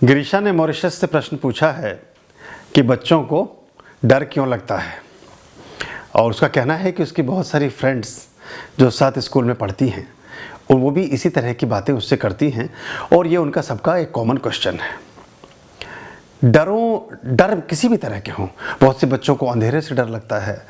गिरीशा ने मॉरिशस से प्रश्न पूछा है कि बच्चों को डर क्यों लगता है, और उसका कहना है कि उसकी बहुत सारी फ्रेंड्स जो साथ स्कूल में पढ़ती हैं और वो भी इसी तरह की बातें उससे करती हैं, और ये उनका सबका एक कॉमन क्वेश्चन है। डर किसी भी तरह के हों, बहुत से बच्चों को अंधेरे से डर लगता है,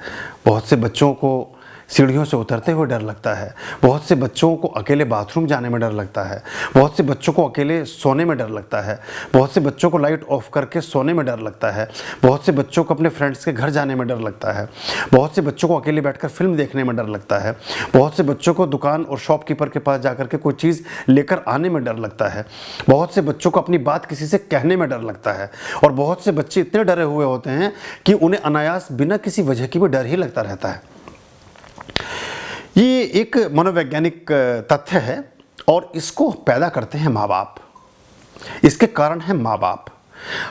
बहुत से बच्चों को सीढ़ियों से उतरते हुए डर लगता है, बहुत से बच्चों को अकेले बाथरूम जाने में डर लगता है, बहुत से बच्चों को अकेले सोने में डर लगता है, बहुत से बच्चों को लाइट ऑफ करके सोने में डर लगता है, बहुत से बच्चों को अपने फ्रेंड्स के घर जाने में डर लगता है, बहुत से बच्चों को अकेले बैठकर फिल्म देखने में डर लगता है, बहुत से बच्चों को दुकान और शॉपकीपर के पास जाकर के कोई चीज़ लेकर आने में डर लगता है, बहुत से बच्चों को अपनी बात किसी से कहने में डर लगता है, और बहुत से बच्चे इतने डरे हुए होते हैं कि उन्हें अनायास बिना किसी वजह की भी डर ही लगता रहता है। ये एक मनोवैज्ञानिक तथ्य है और इसको पैदा करते हैं माँ बाप। इसके कारण है माँ बाप।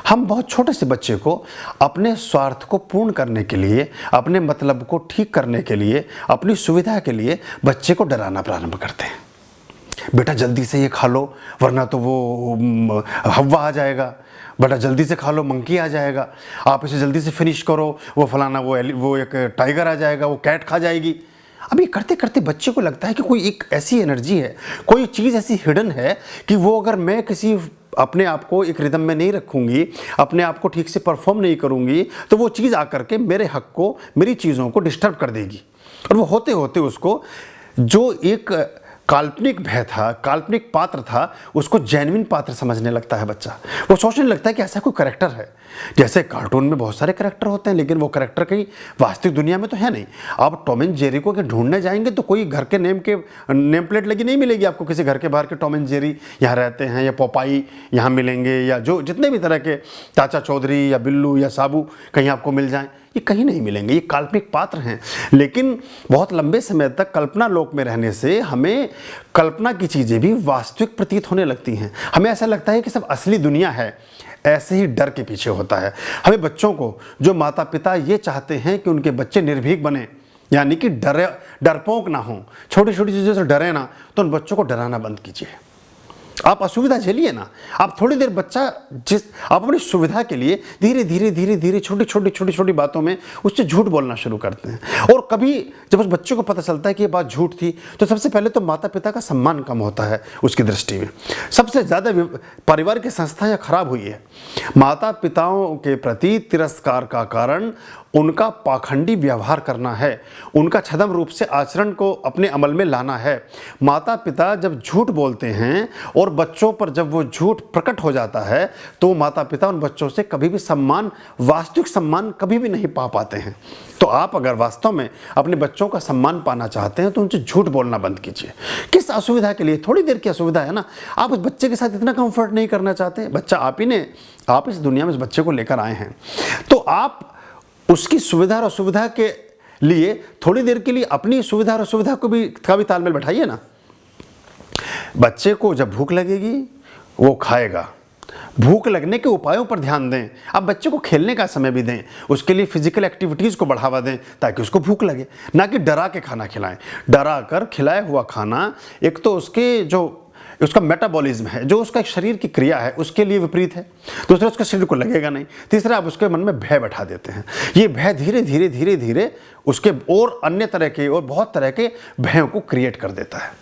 हम बहुत छोटे से बच्चे को अपने स्वार्थ को पूर्ण करने के लिए, अपने मतलब को ठीक करने के लिए, अपनी सुविधा के लिए बच्चे को डराना प्रारंभ करते हैं। बेटा जल्दी से ये खा लो वरना तो वो हवा आ जाएगा, बेटा जल्दी से खा लो मंकी आ जाएगा, आप इसे जल्दी से फिनिश करो वो फलाना वो एक टाइगर आ जाएगा, वो कैट खा जाएगी। अब ये करते करते बच्चे को लगता है कि कोई एक ऐसी एनर्जी है, कोई चीज़ ऐसी हिडन है कि वो अगर मैं किसी अपने आप को एक रिदम में नहीं रखूँगी, अपने आप को ठीक से परफॉर्म नहीं करूँगी, तो वो चीज़ आकर के मेरे हक को, मेरी चीज़ों को डिस्टर्ब कर देगी। और वो होते होते उसको जो एक काल्पनिक भय था, काल्पनिक पात्र था, उसको जेन्युइन पात्र समझने लगता है बच्चा। वो सोचने लगता है कि ऐसा कोई करैक्टर है। जैसे कार्टून में बहुत सारे करैक्टर होते हैं, लेकिन वो करैक्टर कहीं वास्तविक दुनिया में तो है नहीं। आप टॉम एंड जेरी को ढूंढने जाएंगे तो कोई घर के नेम प्लेट लगी नहीं मिलेगी आपको। किसी घर के बाहर के टॉम एंड जेरी यहाँ रहते हैं, या पोपाई यहाँ मिलेंगे, या जो जितने भी तरह के चाचा चौधरी या बिल्लू या साबू कहीं आपको मिल जाएं, ये कहीं नहीं मिलेंगे। ये काल्पनिक पात्र हैं। लेकिन बहुत लंबे समय तक कल्पना लोक में रहने से हमें कल्पना की चीज़ें भी वास्तविक प्रतीत होने लगती हैं। हमें ऐसा लगता है कि सब असली दुनिया है। ऐसे ही डर के पीछे होता है। हमें बच्चों को, जो माता पिता ये चाहते हैं कि उनके बच्चे निर्भीक बने, यानी कि डरपोक ना हो, छोटी छोटी चीज़ों से डरे ना, तो उन बच्चों को डराना बंद कीजिए। आप असुविधा झेलिए ना। आप थोड़ी देर आप अपनी सुविधा के लिए धीरे धीरे छोटी बातों में उससे झूठ बोलना शुरू करते हैं। और कभी जब उस बच्चे को पता चलता है कि ये बात झूठ थी, तो सबसे पहले तो माता पिता का सम्मान कम होता है उसकी दृष्टि में। सबसे ज़्यादा परिवार की संस्था यह खराब हुई है। माता पिताओं के प्रति तिरस्कार का कारण उनका पाखंडी व्यवहार करना है, उनका छद्म रूप से आचरण को अपने अमल में लाना है। माता पिता जब झूठ बोलते हैं और बच्चों पर जब वो झूठ प्रकट हो जाता है, तो माता पिता उन बच्चों से कभी भी वास्तविक सम्मान कभी भी नहीं पा पाते हैं। तो आप अगर वास्तव में अपने बच्चों का सम्मान पाना चाहते हैं तो उनसे झूठ बोलना बंद कीजिए। किस असुविधा के लिए? थोड़ी देर की असुविधा है ना। आप उस बच्चे के साथ इतना कंफर्ट नहीं करना चाहते। बच्चा आप इस दुनिया में इस बच्चे को लेकर आए हैं, तो आप उसकी सुविधा और असुविधा के लिए थोड़ी देर के लिए अपनी सुविधा और असुविधा का भी तालमेल बैठाइए ना। बच्चे को जब भूख लगेगी वो खाएगा। भूख लगने के उपायों पर ध्यान दें। आप बच्चे को खेलने का समय भी दें, उसके लिए फिजिकल एक्टिविटीज़ को बढ़ावा दें ताकि उसको भूख लगे, ना कि डरा के खाना खिलाएं। डरा कर खिलाया हुआ खाना एक तो उसका मेटाबॉलिज्म है, जो उसका एक शरीर की क्रिया है, उसके लिए विपरीत है। दूसरा, उसके शरीर को लगेगा नहीं। तीसरा, आप उसके मन में भय बैठा देते हैं। ये भय धीरे धीरे उसके और अन्य तरह के और बहुत तरह के भयों को क्रिएट कर देता है।